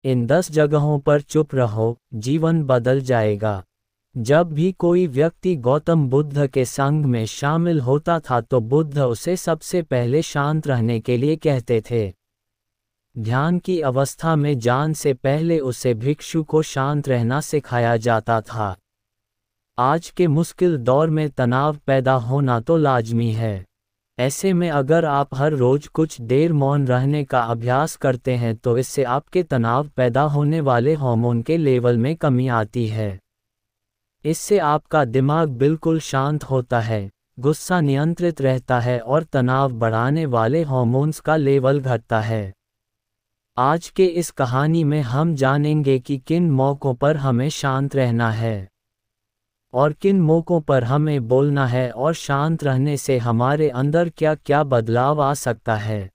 इन 10 जगहों पर चुप रहो, जीवन बदल जाएगा। जब भी कोई व्यक्ति गौतम बुद्ध के संग में शामिल होता था तो बुद्ध उसे सबसे पहले शांत रहने के लिए कहते थे। ध्यान की अवस्था में जान से पहले उसे भिक्षु को शांत रहना सिखाया जाता था। आज के मुश्किल दौर में तनाव पैदा होना तो लाजमी है। ऐसे में अगर आप हर रोज कुछ देर मौन रहने का अभ्यास करते हैं तो इससे आपके तनाव पैदा होने वाले हार्मोन के लेवल में कमी आती है। इससे आपका दिमाग बिल्कुल शांत होता है, गुस्सा नियंत्रित रहता है और तनाव बढ़ाने वाले हार्मोन्स का लेवल घटता है। आज के इस कहानी में हम जानेंगे कि किन मौक़ों पर हमें शांत रहना है और किन मौक़ों पर हमें बोलना है और शांत रहने से हमारे अंदर क्या क्या बदलाव आ सकता है।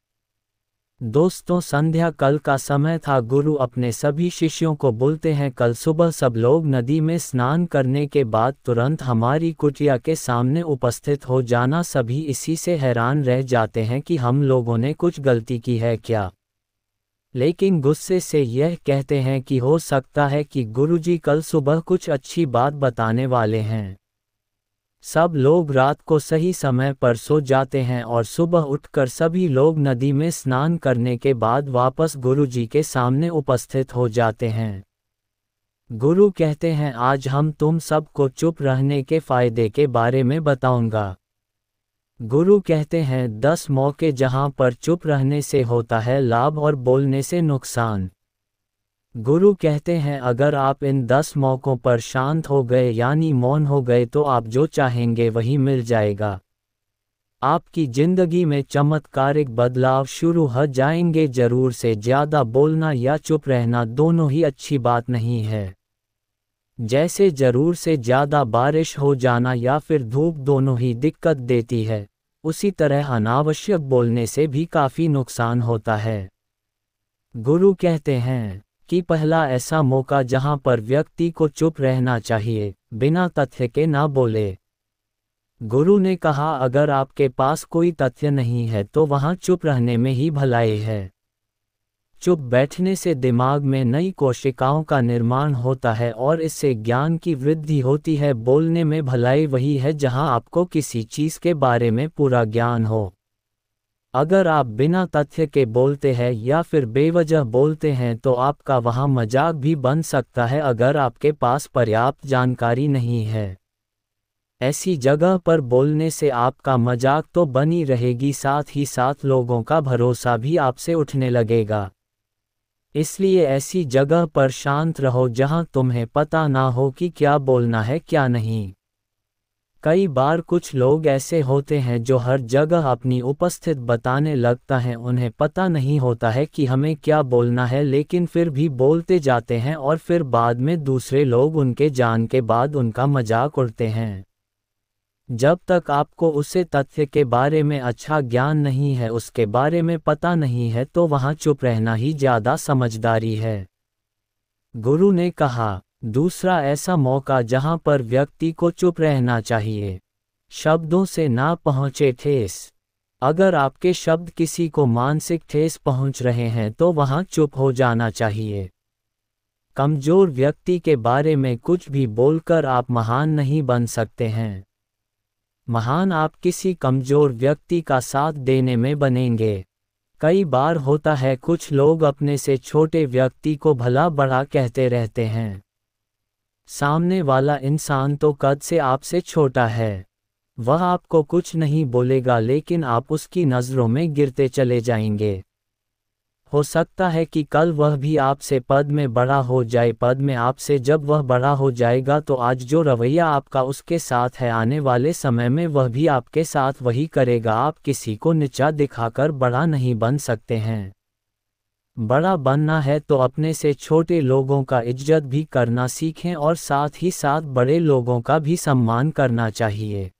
दोस्तों, संध्या काल का समय था। गुरु अपने सभी शिष्यों को बोलते हैं, कल सुबह सब लोग नदी में स्नान करने के बाद तुरंत हमारी कुटिया के सामने उपस्थित हो जाना। सभी इसी से हैरान रह जाते हैं कि हम लोगों ने कुछ गलती की है क्या, लेकिन गुस्से से यह कहते हैं कि हो सकता है कि गुरुजी कल सुबह कुछ अच्छी बात बताने वाले हैं। सब लोग रात को सही समय पर सो जाते हैं और सुबह उठकर सभी लोग नदी में स्नान करने के बाद वापस गुरुजी के सामने उपस्थित हो जाते हैं। गुरु कहते हैं, आज हम तुम सबको चुप रहने के फायदे के बारे में बताऊंगा। गुरु कहते हैं, 10 मौके जहां पर चुप रहने से होता है लाभ और बोलने से नुकसान। गुरु कहते हैं, अगर आप इन 10 मौकों पर शांत हो गए यानी मौन हो गए तो आप जो चाहेंगे वही मिल जाएगा। आपकी जिंदगी में चमत्कारिक बदलाव शुरू हो जाएंगे। जरूर से ज़्यादा बोलना या चुप रहना दोनों ही अच्छी बात नहीं है। जैसे जरूर से ज़्यादा बारिश हो जाना या फिर धूप दोनों ही दिक्कत देती है, उसी तरह अनावश्यक बोलने से भी काफ़ी नुकसान होता है। गुरु कहते हैं कि पहला ऐसा मौका जहां पर व्यक्ति को चुप रहना चाहिए, बिना तथ्य के ना बोले। गुरु ने कहा, अगर आपके पास कोई तथ्य नहीं है तो वहां चुप रहने में ही भलाई है। चुप बैठने से दिमाग में नई कोशिकाओं का निर्माण होता है और इससे ज्ञान की वृद्धि होती है। बोलने में भलाई वही है जहां आपको किसी चीज़ के बारे में पूरा ज्ञान हो। अगर आप बिना तथ्य के बोलते हैं या फिर बेवजह बोलते हैं तो आपका वहां मजाक भी बन सकता है अगर आपके पास पर्याप्त जानकारी नहीं है। ऐसी जगह पर बोलने से आपका मजाक तो बनी रहेगी, साथ ही साथ लोगों का भरोसा भी आपसे उठने लगेगा। इसलिए ऐसी जगह पर शांत रहो जहां तुम्हें पता ना हो कि क्या बोलना है क्या नहीं। कई बार कुछ लोग ऐसे होते हैं जो हर जगह अपनी उपस्थित बताने लगता है। उन्हें पता नहीं होता है कि हमें क्या बोलना है, लेकिन फिर भी बोलते जाते हैं और फिर बाद में दूसरे लोग उनके जान के बाद उनका मजाक उड़ाते हैं। जब तक आपको उसे तथ्य के बारे में अच्छा ज्ञान नहीं है, उसके बारे में पता नहीं है, तो वहाँ चुप रहना ही ज़्यादा समझदारी है। गुरु ने कहा, दूसरा ऐसा मौका जहाँ पर व्यक्ति को चुप रहना चाहिए, शब्दों से ना पहुँचे ठेस। अगर आपके शब्द किसी को मानसिक ठेस पहुँच रहे हैं तो वहाँ चुप हो जाना चाहिए। कमज़ोर व्यक्ति के बारे में कुछ भी बोलकर आप महान नहीं बन सकते हैं। महान आप किसी कमज़ोर व्यक्ति का साथ देने में बनेंगे। कई बार होता है कुछ लोग अपने से छोटे व्यक्ति को भला बड़ा कहते रहते हैं। सामने वाला इंसान तो कद से आपसे छोटा है, वह आपको कुछ नहीं बोलेगा लेकिन आप उसकी नज़रों में गिरते चले जाएंगे। हो सकता है कि कल वह भी आपसे पद में बड़ा हो जाए। पद में आपसे जब वह बड़ा हो जाएगा तो आज जो रवैया आपका उसके साथ है, आने वाले समय में वह भी आपके साथ वही करेगा। आप किसी को नीचा दिखाकर बड़ा नहीं बन सकते हैं। बड़ा बनना है तो अपने से छोटे लोगों का इज्जत भी करना सीखें और साथ ही साथ बड़े लोगों का भी सम्मान करना चाहिए।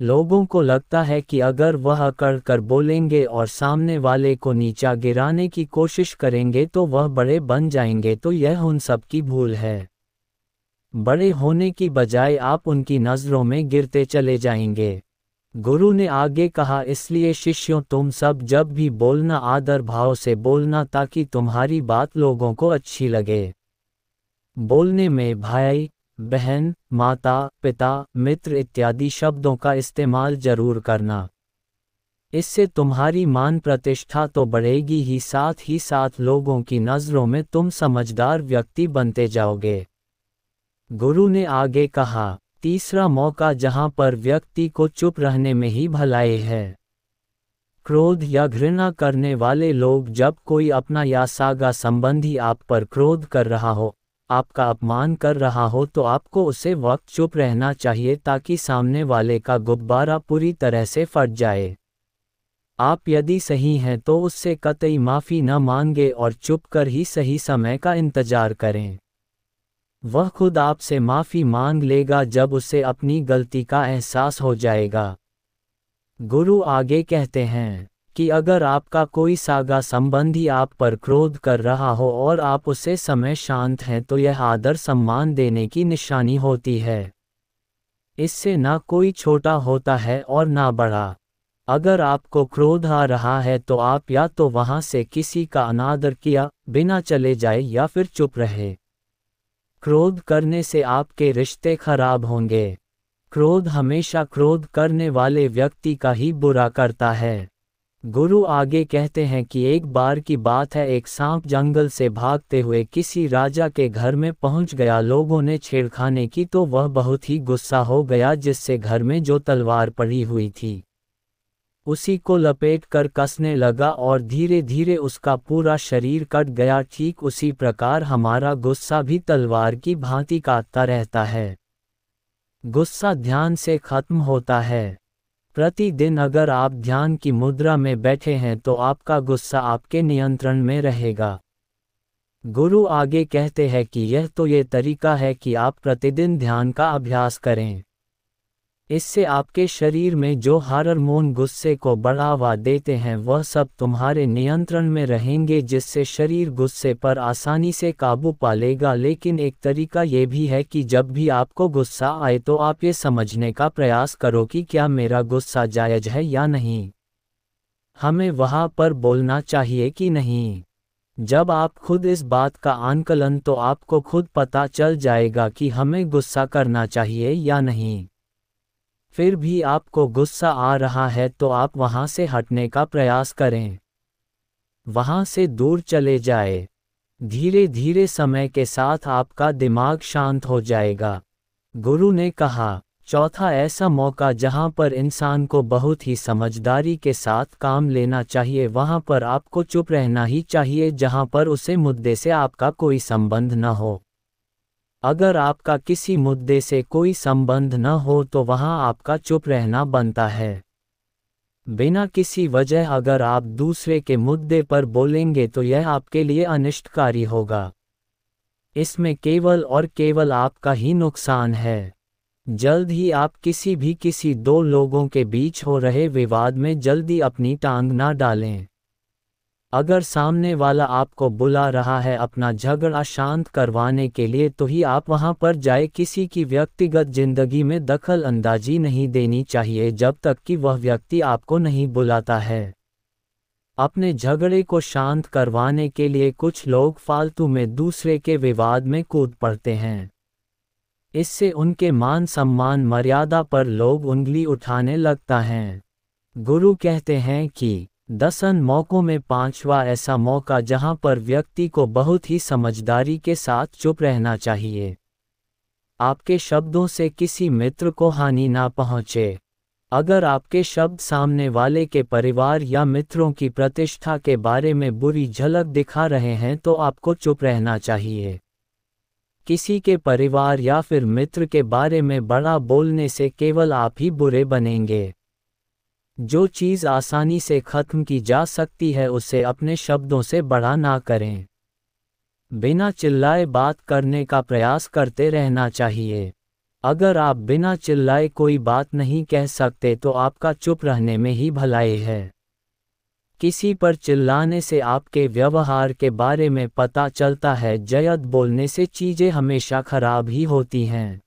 लोगों को लगता है कि अगर वह अकड़ कर बोलेंगे और सामने वाले को नीचा गिराने की कोशिश करेंगे तो वह बड़े बन जाएंगे, तो यह उन सब की भूल है। बड़े होने की बजाय आप उनकी नज़रों में गिरते चले जाएंगे। गुरु ने आगे कहा, इसलिए शिष्यों तुम सब जब भी बोलना आदर भाव से बोलना ताकि तुम्हारी बात लोगों को अच्छी लगे। बोलने में भाई, बहन, माता, पिता, मित्र इत्यादि शब्दों का इस्तेमाल जरूर करना। इससे तुम्हारी मान प्रतिष्ठा तो बढ़ेगी ही साथ लोगों की नज़रों में तुम समझदार व्यक्ति बनते जाओगे। गुरु ने आगे कहा, तीसरा मौका जहां पर व्यक्ति को चुप रहने में ही भलाई है। क्रोध या घृणा करने वाले लोग जब कोई अपना या सागा संबंधी आप पर क्रोध कर रहा हो, आपका अपमान कर रहा हो तो आपको उसे वक्त चुप रहना चाहिए ताकि सामने वाले का गुब्बारा पूरी तरह से फट जाए। आप यदि सही हैं तो उससे कतई माफ़ी न मांगे और चुप कर ही सही समय का इंतजार करें। वह खुद आपसे माफ़ी मांग लेगा जब उसे अपनी गलती का एहसास हो जाएगा। गुरु आगे कहते हैं कि अगर आपका कोई सागा संबंधी आप पर क्रोध कर रहा हो और आप उसे समय शांत हैं तो यह आदर सम्मान देने की निशानी होती है। इससे ना कोई छोटा होता है और ना बड़ा। अगर आपको क्रोध आ रहा है तो आप या तो वहां से किसी का अनादर किया बिना चले जाए या फिर चुप रहे। क्रोध करने से आपके रिश्ते खराब होंगे। क्रोध हमेशा क्रोध करने वाले व्यक्ति का ही बुरा करता है। गुरु आगे कहते हैं कि एक बार की बात है, एक सांप जंगल से भागते हुए किसी राजा के घर में पहुंच गया। लोगों ने छेड़खानी की तो वह बहुत ही गुस्सा हो गया, जिससे घर में जो तलवार पड़ी हुई थी उसी को लपेट कर कसने लगा और धीरे धीरे उसका पूरा शरीर कट गया। ठीक उसी प्रकार हमारा गुस्सा भी तलवार की भांति काटता रहता है। गुस्सा ध्यान से खत्म होता है। प्रतिदिन अगर आप ध्यान की मुद्रा में बैठे हैं तो आपका गुस्सा आपके नियंत्रण में रहेगा। गुरु आगे कहते हैं कि ये तरीका है कि आप प्रतिदिन ध्यान का अभ्यास करें। इससे आपके शरीर में जो हार्मोन गुस्से को बढ़ावा देते हैं वह सब तुम्हारे नियंत्रण में रहेंगे, जिससे शरीर गुस्से पर आसानी से काबू पा लेगा। लेकिन एक तरीका ये भी है कि जब भी आपको गुस्सा आए तो आप ये समझने का प्रयास करो कि क्या मेरा गुस्सा जायज़ है या नहीं, हमें वहाँ पर बोलना चाहिए कि नहीं। जब आप खुद इस बात का आंकलन तो आपको खुद पता चल जाएगा कि हमें गुस्सा करना चाहिए या नहीं। फिर भी आपको गुस्सा आ रहा है तो आप वहां से हटने का प्रयास करें, वहां से दूर चले जाए। धीरे धीरे समय के साथ आपका दिमाग शांत हो जाएगा। गुरु ने कहा, चौथा ऐसा मौका जहां पर इंसान को बहुत ही समझदारी के साथ काम लेना चाहिए, वहां पर आपको चुप रहना ही चाहिए जहां पर उसे मुद्दे से आपका कोई संबंध न हो। अगर आपका किसी मुद्दे से कोई संबंध न हो तो वहां आपका चुप रहना बनता है। बिना किसी वजह अगर आप दूसरे के मुद्दे पर बोलेंगे तो यह आपके लिए अनिष्टकारी होगा। इसमें केवल और केवल आपका ही नुकसान है। जल्द ही आप किसी दो लोगों के बीच हो रहे विवाद में जल्दी अपनी टांग ना डालें। अगर सामने वाला आपको बुला रहा है अपना झगड़ा शांत करवाने के लिए तो ही आप वहां पर जाए। किसी की व्यक्तिगत जिंदगी में दखल अंदाजी नहीं देनी चाहिए जब तक कि वह व्यक्ति आपको नहीं बुलाता है। अपने झगड़े को शांत करवाने के लिए कुछ लोग फालतू में दूसरे के विवाद में कूद पड़ते हैं। इससे उनके मान सम्मान मर्यादा पर लोग उंगली उठाने लगता हैं। गुरु कहते हैं कि 10 मौकों में 5वां ऐसा मौका जहां पर व्यक्ति को बहुत ही समझदारी के साथ चुप रहना चाहिए। आपके शब्दों से किसी मित्र को हानि ना पहुंचे। अगर आपके शब्द सामने वाले के परिवार या मित्रों की प्रतिष्ठा के बारे में बुरी झलक दिखा रहे हैं तो आपको चुप रहना चाहिए। किसी के परिवार या फिर मित्र के बारे में बड़ा बोलने से केवल आप ही बुरे बनेंगे। जो चीज़ आसानी से खत्म की जा सकती है उसे अपने शब्दों से बड़ा ना करें। बिना चिल्लाए बात करने का प्रयास करते रहना चाहिए। अगर आप बिना चिल्लाए कोई बात नहीं कह सकते तो आपका चुप रहने में ही भलाई है। किसी पर चिल्लाने से आपके व्यवहार के बारे में पता चलता है। जयद बोलने से चीज़ें हमेशा खराब ही होती हैं।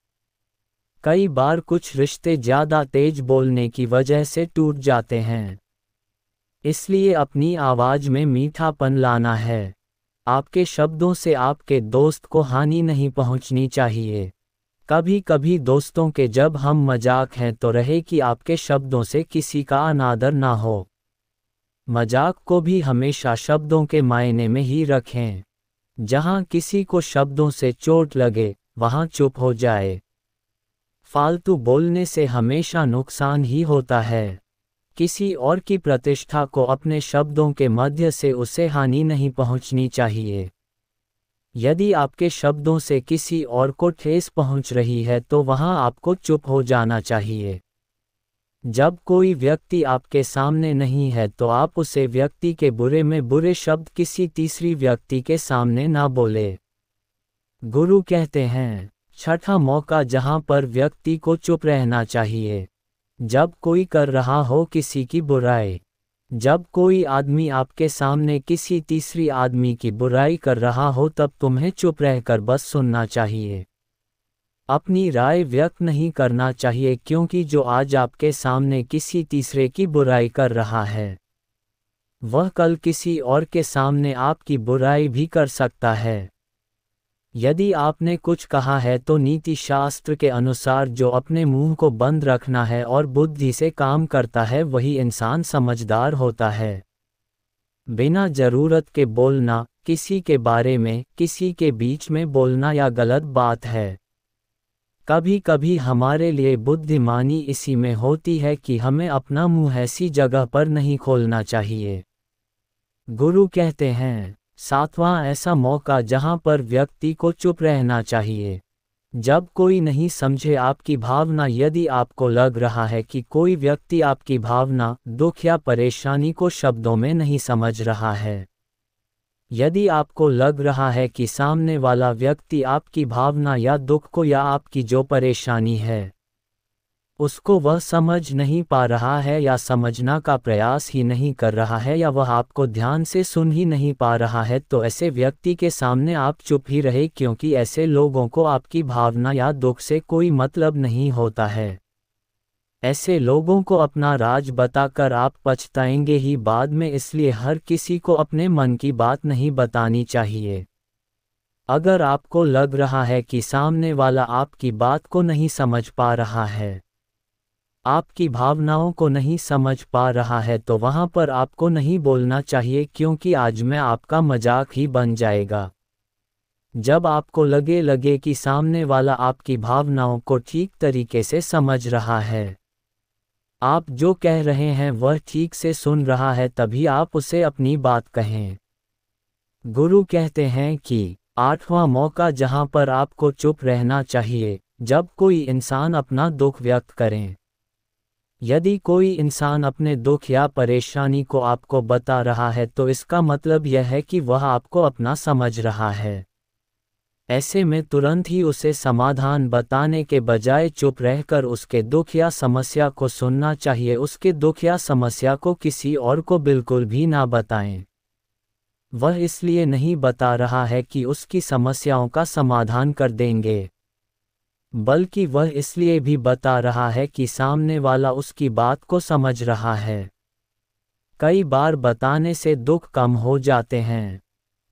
कई बार कुछ रिश्ते ज़्यादा तेज बोलने की वजह से टूट जाते हैं। इसलिए अपनी आवाज़ में मीठापन लाना है। आपके शब्दों से आपके दोस्त को हानि नहीं पहुंचनी चाहिए। कभी कभी दोस्तों के जब हम मजाक हैं तो रहे कि आपके शब्दों से किसी का अनादर ना हो। मजाक को भी हमेशा शब्दों के मायने में ही रखें। जहां किसी को शब्दों से चोट लगे, वहां चुप हो जाए। फालतू बोलने से हमेशा नुकसान ही होता है। किसी और की प्रतिष्ठा को अपने शब्दों के मध्य से उसे हानि नहीं पहुंचनी चाहिए। यदि आपके शब्दों से किसी और को ठेस पहुंच रही है तो वहां आपको चुप हो जाना चाहिए। जब कोई व्यक्ति आपके सामने नहीं है तो आप उसे व्यक्ति के बुरे में बुरे शब्द किसी तीसरी व्यक्ति के सामने ना बोले। गुरु कहते हैं, छठा मौका जहां पर व्यक्ति को चुप रहना चाहिए। जब कोई कर रहा हो किसी की बुराई, जब कोई आदमी आपके सामने किसी तीसरी आदमी की बुराई कर रहा हो तब तुम्हें चुप रहकर बस सुनना चाहिए। अपनी राय व्यक्त नहीं करना चाहिए, क्योंकि जो आज आपके सामने किसी तीसरे की बुराई कर रहा है, वह कल किसी और के सामने आपकी बुराई भी कर सकता है। यदि आपने कुछ कहा है तो नीति शास्त्र के अनुसार जो अपने मुंह को बंद रखना है और बुद्धि से काम करता है वही इंसान समझदार होता है। बिना जरूरत के बोलना, किसी के बारे में, किसी के बीच में बोलना या गलत बात है। कभी कभी हमारे लिए बुद्धिमानी इसी में होती है कि हमें अपना मुंह ऐसी जगह पर नहीं खोलना चाहिए। गुरु कहते हैं, सातवां ऐसा मौका जहां पर व्यक्ति को चुप रहना चाहिए। जब कोई नहीं समझे आपकी भावना, यदि आपको लग रहा है कि कोई व्यक्ति आपकी भावना, दुख या परेशानी को शब्दों में नहीं समझ रहा है, यदि आपको लग रहा है कि सामने वाला व्यक्ति आपकी भावना या दुख को या आपकी जो परेशानी है उसको वह समझ नहीं पा रहा है या समझना का प्रयास ही नहीं कर रहा है या वह आपको ध्यान से सुन ही नहीं पा रहा है, तो ऐसे व्यक्ति के सामने आप चुप ही रहे, क्योंकि ऐसे लोगों को आपकी भावना या दुख से कोई मतलब नहीं होता है। ऐसे लोगों को अपना राज बताकर आप पछताएंगे ही बाद में, इसलिए हर किसी को अपने मन की बात नहीं बतानी चाहिए। अगर आपको लग रहा है कि सामने वाला आपकी बात को नहीं समझ पा रहा है, आपकी भावनाओं को नहीं समझ पा रहा है, तो वहां पर आपको नहीं बोलना चाहिए, क्योंकि आज में आपका मजाक ही बन जाएगा। जब आपको लगे कि सामने वाला आपकी भावनाओं को ठीक तरीके से समझ रहा है, आप जो कह रहे हैं वह ठीक से सुन रहा है, तभी आप उसे अपनी बात कहें। गुरु कहते हैं कि आठवां मौका जहां पर आपको चुप रहना चाहिए, जब कोई इंसान अपना दुख व्यक्त करें। यदि कोई इंसान अपने दुख या परेशानी को आपको बता रहा है तो इसका मतलब यह है कि वह आपको अपना समझ रहा है। ऐसे में तुरंत ही उसे समाधान बताने के बजाय चुप रहकर उसके दुख या समस्या को सुनना चाहिए। उसके दुख या समस्या को किसी और को बिल्कुल भी ना बताएं। वह इसलिए नहीं बता रहा है कि उसकी समस्याओं का समाधान कर देंगे, बल्कि वह इसलिए भी बता रहा है कि सामने वाला उसकी बात को समझ रहा है। कई बार बताने से दुख कम हो जाते हैं।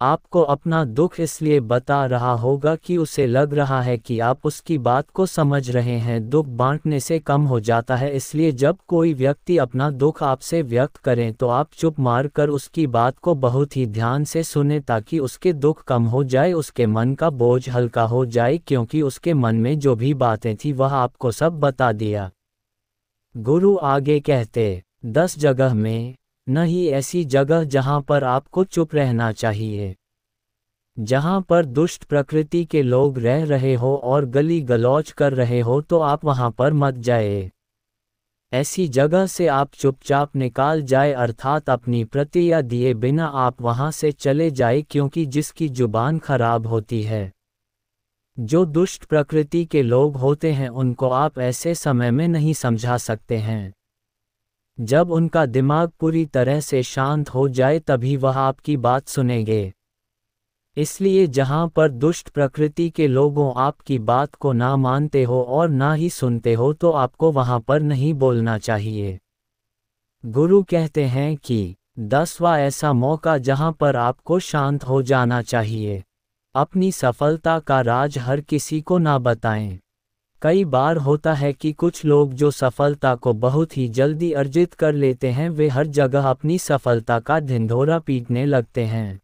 आपको अपना दुख इसलिए बता रहा होगा कि उसे लग रहा है कि आप उसकी बात को समझ रहे हैं। दुख बांटने से कम हो जाता है, इसलिए जब कोई व्यक्ति अपना दुख आपसे व्यक्त करें तो आप चुप मारकर उसकी बात को बहुत ही ध्यान से सुने, ताकि उसके दुख कम हो जाए, उसके मन का बोझ हल्का हो जाए, क्योंकि उसके मन में जो भी बातें थी वह आपको सब बता दिया। गुरु आगे कहते, 10 जगह में नहीं ऐसी जगह जहां पर आपको चुप रहना चाहिए। जहां पर दुष्ट प्रकृति के लोग रह रहे हो और गली गलौज कर रहे हो तो आप वहां पर मत जाए। ऐसी जगह से आप चुपचाप निकाल जाए, अर्थात अपनी प्रतिक्रिया दिए बिना आप वहां से चले जाए, क्योंकि जिसकी जुबान खराब होती है, जो दुष्ट प्रकृति के लोग होते हैं, उनको आप ऐसे समय में नहीं समझा सकते हैं। जब उनका दिमाग पूरी तरह से शांत हो जाए तभी वह आपकी बात सुनेंगे। इसलिए जहाँ पर दुष्ट प्रकृति के लोगों आपकी बात को ना मानते हो और ना ही सुनते हो तो आपको वहाँ पर नहीं बोलना चाहिए। गुरु कहते हैं कि 10वां ऐसा मौका जहाँ पर आपको शांत हो जाना चाहिए। अपनी सफलता का राज हर किसी को ना बताएं। कई बार होता है कि कुछ लोग जो सफलता को बहुत ही जल्दी अर्जित कर लेते हैं वे हर जगह अपनी सफलता का ढिंढोरा पीटने लगते हैं।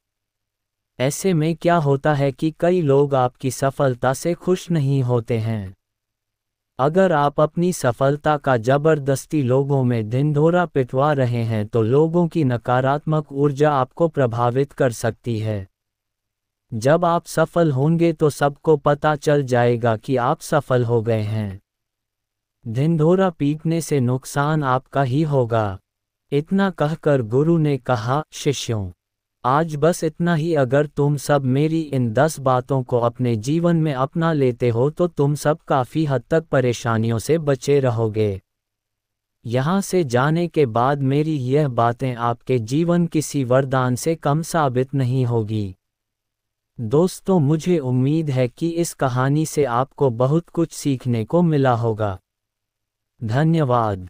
ऐसे में क्या होता है कि कई लोग आपकी सफलता से खुश नहीं होते हैं। अगर आप अपनी सफलता का जबरदस्ती लोगों में ढिंढोरा पिटवा रहे हैं तो लोगों की नकारात्मक ऊर्जा आपको प्रभावित कर सकती है। जब आप सफल होंगे तो सबको पता चल जाएगा कि आप सफल हो गए हैं। ढिंढोरा पीटने से नुकसान आपका ही होगा। इतना कहकर गुरु ने कहा, शिष्यों, आज बस इतना ही। अगर तुम सब मेरी इन 10 बातों को अपने जीवन में अपना लेते हो तो तुम सब काफ़ी हद तक परेशानियों से बचे रहोगे। यहाँ से जाने के बाद मेरी यह बातें आपके जीवन किसी वरदान से कम साबित नहीं होगी। दोस्तों, मुझे उम्मीद है कि इस कहानी से आपको बहुत कुछ सीखने को मिला होगा। धन्यवाद।